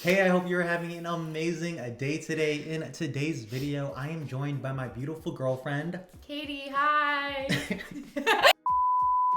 Hey, I hope you're having an amazing day today. In today's video, I am joined by my beautiful girlfriend, Katie. Hi.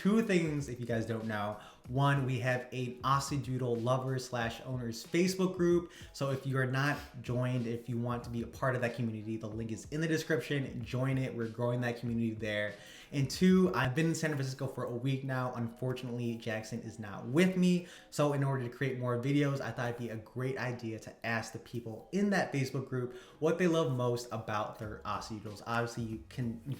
Two things, if you guys don't know. One, we have a Aussiedoodle lovers / owners Facebook group. So if you are not joined, if you want to be a part of that community, the link is in the description. Join it. We're growing that community there. And two, I've been in San Francisco for a week now. Unfortunately, Jackson is not with me. So in order to create more videos, I thought it'd be a great idea to ask the people in that Facebook group what they love most about their Aussiedoodles. Obviously, you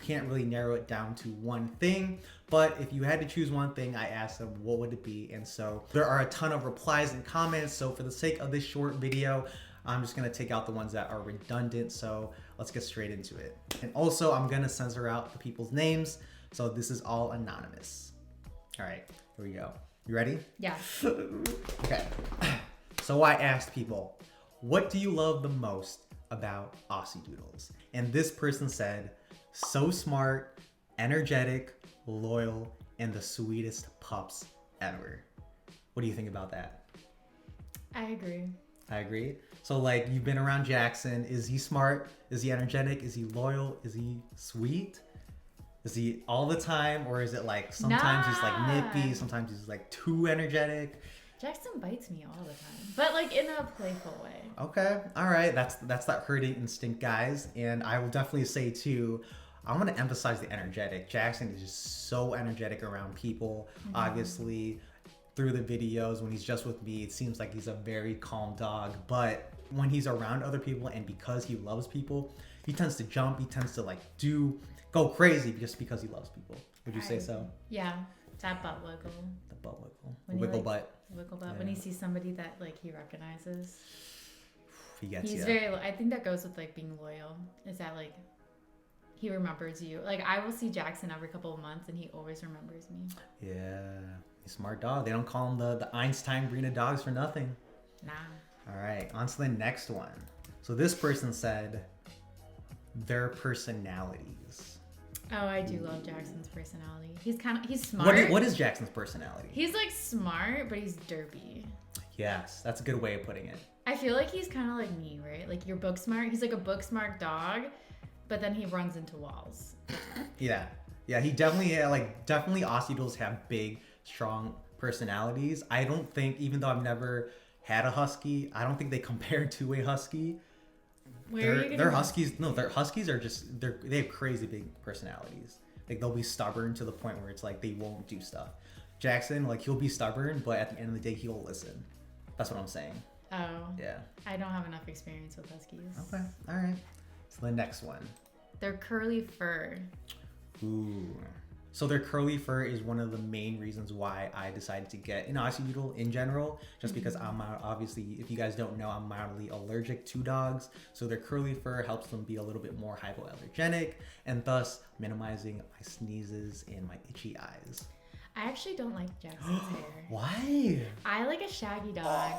can't really narrow it down to one thing, but if you had to choose one thing, I asked them what would it be. And so there are a ton of replies and comments. So for the sake of this short video, I'm just gonna take out the ones that are redundant. So let's get straight into it. And also I'm gonna censor out the people's names. So this is all anonymous. All right, here we go. You ready? Yeah. Okay. So I asked people, what do you love the most about Aussiedoodles? And this person said, so smart, energetic, loyal, and the sweetest pups ever. What do you think about that? I agree. I agree. So like, you've been around Jackson. Is he smart? Is he energetic? Is he loyal? Is he sweet? Is he all the time? Or is it like sometimes he's like nippy, sometimes he's like too energetic? Jackson bites me all the time, but like in a playful way. Okay, all right. That's that herding instinct, guys. And I will definitely say too, I want to emphasize the energetic. Jackson is just so energetic around people. Obviously, through the videos, when he's just with me, it seems like he's a very calm dog. But when he's around other people and because he loves people, he tends to jump. He tends to like go crazy just because he loves people. Would you say so? Yeah, that butt wiggle. The butt wiggle. When The wiggle like, butt. Wiggle butt. Yeah. When he sees somebody that like he recognizes. He gets He's you. very. I think that goes with like being loyal. Is that like he remembers you? Like I will see Jackson every couple of months, and he always remembers me. Yeah, he's a smart dog. They don't call him the Einstein breed of dogs for nothing. Nah. All right, on to the next one. So this person said their personalities. Oh, I do love Jackson's personality. He's smart. What is Jackson's personality? He's like smart, but he's derpy. Yes, that's a good way of putting it. I feel like he's kind of like me, right? Like you're book smart. He's like a book smart dog, but then he runs into walls. Yeah, he definitely Aussiedoodles have big, strong personalities. I don't think, even though I've never had a husky, I don't think they compare to a husky. Their huskies are just they have crazy big personalities. Like they'll be stubborn to the point where it's like they won't do stuff. Jackson, like he'll be stubborn, but at the end of the day he'll listen. That's what I'm saying. Oh. Yeah. I don't have enough experience with huskies. Okay. All right. So the next one. Their curly fur. Ooh. So their curly fur is one of the main reasons why I decided to get an Aussiedoodle in general, just because I'm obviously, if you guys don't know, I'm mildly allergic to dogs. So their curly fur helps them be a little bit more hypoallergenic and thus minimizing my sneezes and my itchy eyes. I actually don't like Jackson's hair. Why? I like a shaggy dog.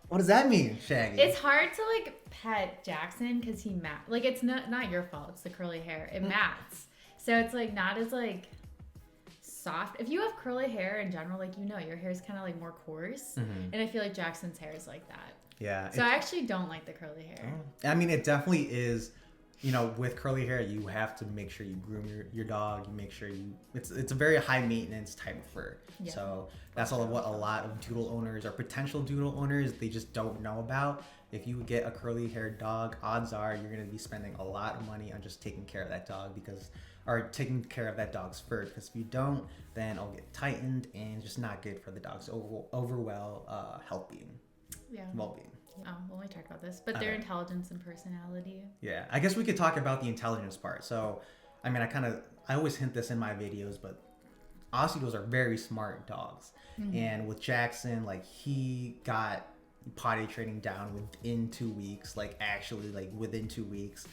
What does that mean, Shaggy? It's hard to like pet Jackson because he like it's not your fault. It's the curly hair. It mats. So it's like not as like soft. If you have curly hair in general, like your hair is kind of like more coarse, and I feel like Jackson's hair is like that. Yeah. So I actually don't like the curly hair. I mean, it definitely is. With curly hair, you have to make sure you groom your dog. You make sure it's a very high maintenance type of fur. Yeah. So that's what a lot of doodle owners or potential doodle owners, they just don't know about. If you get a curly haired dog, odds are you're going to be spending a lot of money on just taking care of that dog or taking care of that dog's fur. Because if you don't, then it'll get tightened and just not good for the dog's overall well-being. Oh, well, we talked about this, but their intelligence and personality. Yeah, I guess we could talk about the intelligence part. So, I mean, I always hint this in my videos, but Aussiedoodles are very smart dogs. And with Jackson, like he got potty training down within 2 weeks, within 2 weeks.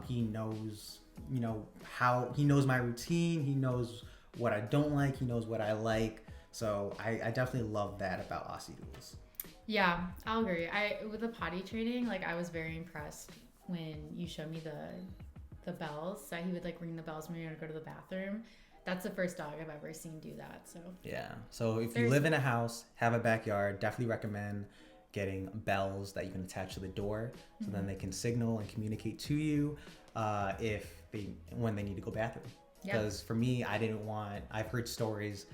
He knows, he knows my routine. He knows what I don't like. He knows what I like. So I definitely love that about Aussiedoodles. Yeah, I'll agree. With the potty training, like I was very impressed when you showed me the bells. So he would like ring the bells when we were gonna go to the bathroom. That's the first dog I've ever seen do that. So yeah. So if you live in a house, have a backyard, definitely recommend getting bells that you can attach to the door, so then they can signal and communicate to you when they need to go bathroom. Because for me, I've heard stories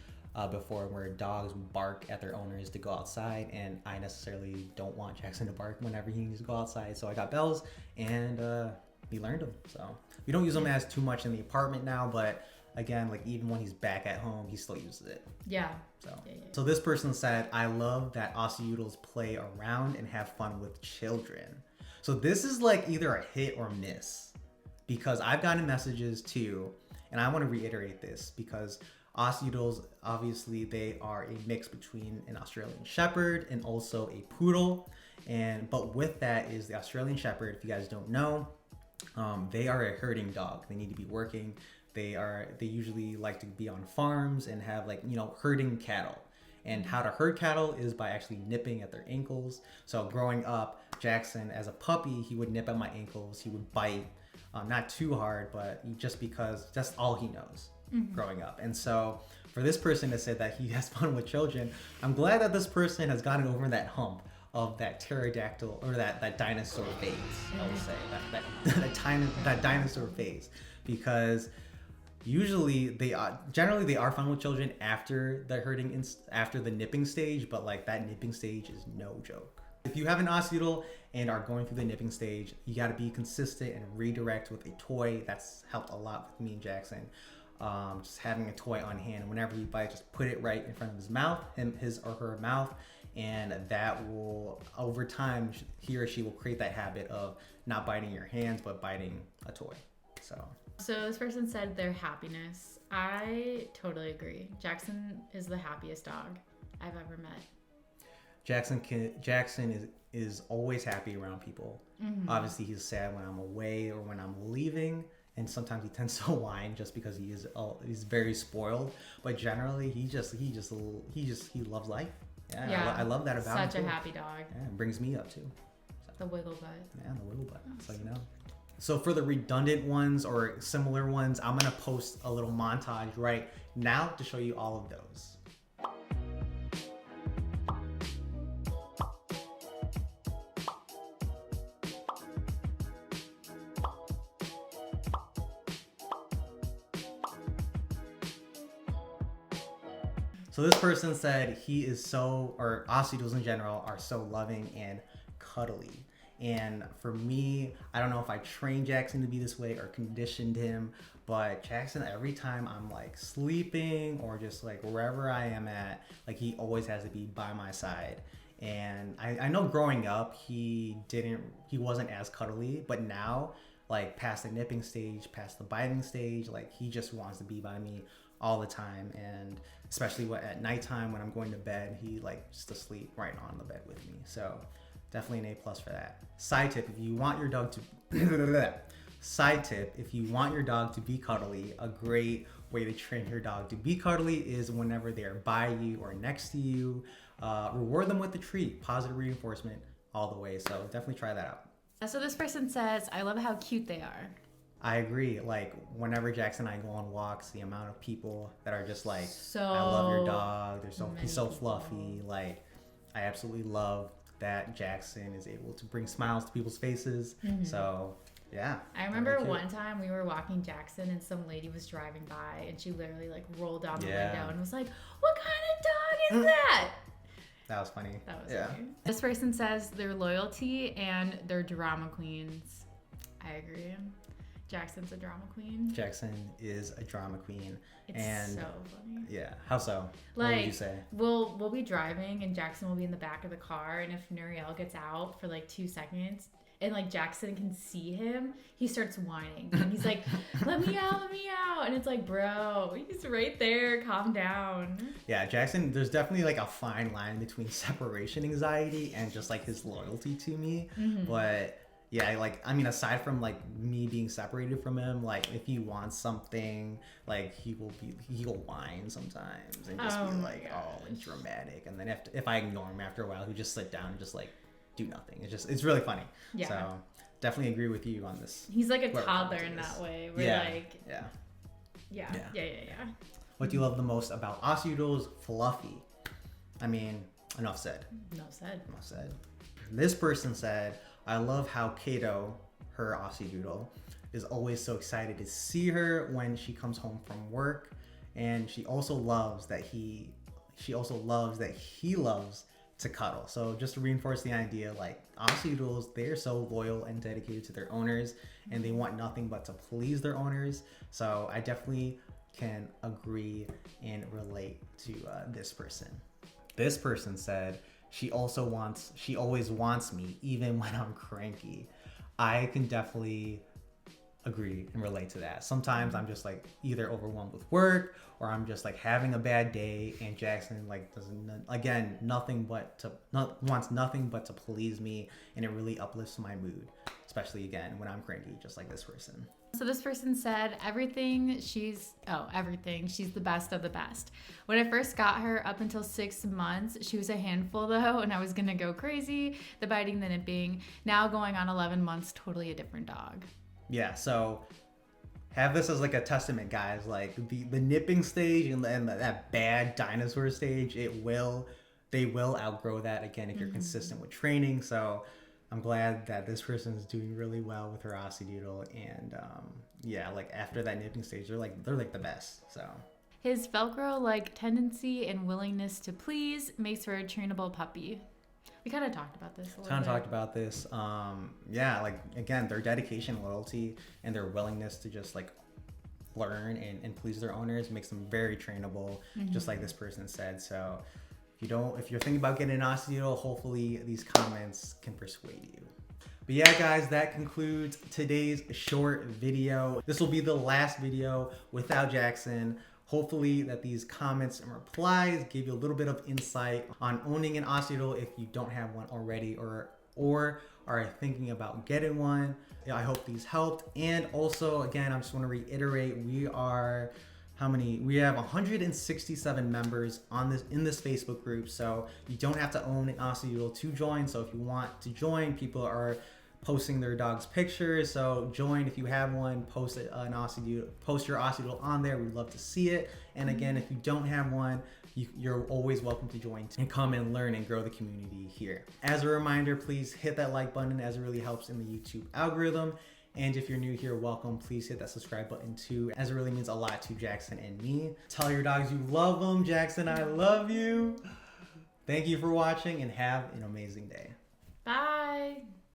before where dogs bark at their owners to go outside, and I necessarily don't want Jackson to bark whenever he needs to go outside. So I got bells, and he learned them. So we don't use them as too much in the apartment now, but again, like even when he's back at home, he still uses it. Yeah. So this person said, I love that Aussiedoodles play around and have fun with children. So this is like either a hit or miss, because I've gotten messages too, and I want to reiterate this because Aussiedoodles, obviously, they are a mix between an Australian Shepherd and also a Poodle. But with that is the Australian Shepherd. If you guys don't know, they are a herding dog. They need to be working. They usually like to be on farms and have herding cattle. And how to herd cattle is by actually nipping at their ankles. So growing up, Jackson, as a puppy, he would nip at my ankles. He would bite, not too hard, but just because that's all he knows. Growing up. And so for this person to say that he has fun with children, I'm glad that this person has gotten over that hump of that pterodactyl or that dinosaur phase. I would say that dinosaur phase, because usually they are fun with children after the nipping stage, but like that nipping stage is no joke. If you have an Aussiedoodle and are going through the nipping stage, you got to be consistent and redirect with a toy. That's helped a lot with me and Jackson. Just having a toy on hand, whenever he bites, just put it right in front of his mouth, his or her mouth, and that will, over time, he or she will create that habit of not biting your hands, but biting a toy. So this person said their happiness. I totally agree. Jackson is the happiest dog I've ever met. Jackson is always happy around people. Obviously, he's sad when I'm away or when I'm leaving. And sometimes he tends to whine just because he's very spoiled. But generally, he loves life. Yeah. I love that about him. Such a happy dog. Yeah, it brings me up too. So. The wiggle butt. Yeah, the wiggle butt. So you know. So for the redundant ones or similar ones, I'm gonna post a little montage right now to show you all of those. So this person said Aussiedoodles in general are so loving and cuddly. And for me, I don't know if I trained Jackson to be this way or conditioned him, but Jackson, every time I'm like sleeping or just like wherever I am at, like he always has to be by my side. And I know growing up, he wasn't as cuddly, but now, like past the nipping stage, past the biting stage, like he just wants to be by me all the time. And especially at nighttime when I'm going to bed, he like just to sleep right on the bed with me. So definitely an A+ for that. Side tip, if you want your dog to be cuddly, a great way to train your dog to be cuddly is whenever they're by you or next to you, reward them with a treat. Positive reinforcement all the way. So definitely try that out. So this person says, I love how cute they are. I agree. Like whenever Jackson and I go on walks, the amount of people that are just like, I love your dog. He's so fluffy. Like I absolutely love that Jackson is able to bring smiles to people's faces. So yeah. I remember one time we were walking Jackson and some lady was driving by and she literally like rolled down the window and was like, what kind of dog is that? That was funny. That was funny. This person says their loyalty and their drama queens. I agree. Jackson's a drama queen. Jackson is a drama queen. It's so funny. Yeah. How so? Like, what would you say? We'll be driving and Jackson will be in the back of the car, and if Nuriel gets out for like 2 seconds and like Jackson can see him, he starts whining. And he's like, let me out. And it's like, bro, he's right there. Calm down. Yeah, Jackson, there's definitely like a fine line between separation anxiety and just like his loyalty to me. But yeah, aside from like me being separated from him, like if he wants something, like he will whine sometimes and just be like all dramatic. And then if I ignore him after a while, he'll just sit down and just like do nothing. It's really funny. Yeah. So definitely agree with you on this. He's like a toddler in that way. Yeah. What do you love the most about Aussiedoodles? Fluffy. I mean, Enough said. No said. Enough said. This person said, I love how Kato, her Aussiedoodle, is always so excited to see her when she comes home from work. And she also loves that he loves to cuddle. So just to reinforce the idea, like Aussiedoodles, they're so loyal and dedicated to their owners, and they want nothing but to please their owners. So I definitely can agree and relate to this person. This person said she always wants me even when I'm cranky. I can definitely agree and relate to that. Sometimes I'm just like either overwhelmed with work or I'm just like having a bad day, and Jackson like wants nothing but to please me, and it really uplifts my mood, especially again when I'm cranky, just like this person. So this person said everything, she's the best of the best. When I first got her, up until 6 months, she was a handful though, and I was gonna go crazy, the biting, the nipping. Now going on 11 months, totally a different dog. Yeah, so have this as like a testament, guys. Like the nipping stage and that bad dinosaur stage, they will outgrow that again if you're consistent with training. So I'm glad that this person is doing really well with her Aussiedoodle, and yeah, like after that nipping stage, they're like the best. So his Velcro-like tendency and willingness to please makes for a trainable puppy. We kind of talked about this a little bit. Yeah, like again, their dedication, loyalty, and their willingness to just like learn and please their owners makes them very trainable, just like this person said. So if you're thinking about getting an Aussiedoodle, hopefully these comments can persuade you. But yeah, guys, that concludes today's short video. This will be the last video without Jackson. Hopefully that these comments and replies gave you a little bit of insight on owning an Aussiedoodle if you don't have one already or are thinking about getting one. Yeah, I hope these helped. And also, again, I just want to reiterate, we have 167 members in this Facebook group, so you don't have to own an Aussiedoodle to join. So if you want to join, people are posting their dog's pictures, so join if you have one. Post your Aussiedoodle on there. We'd love to see it. And again, if you don't have one, you're always welcome to join and come and learn and grow the community here. As a reminder, please hit that like button, as it really helps in the YouTube algorithm. And if you're new here, welcome. Please hit that subscribe button too, as it really means a lot to Jackson and me. Tell your dogs you love them. Jackson, I love you. Thank you for watching, and have an amazing day. Bye.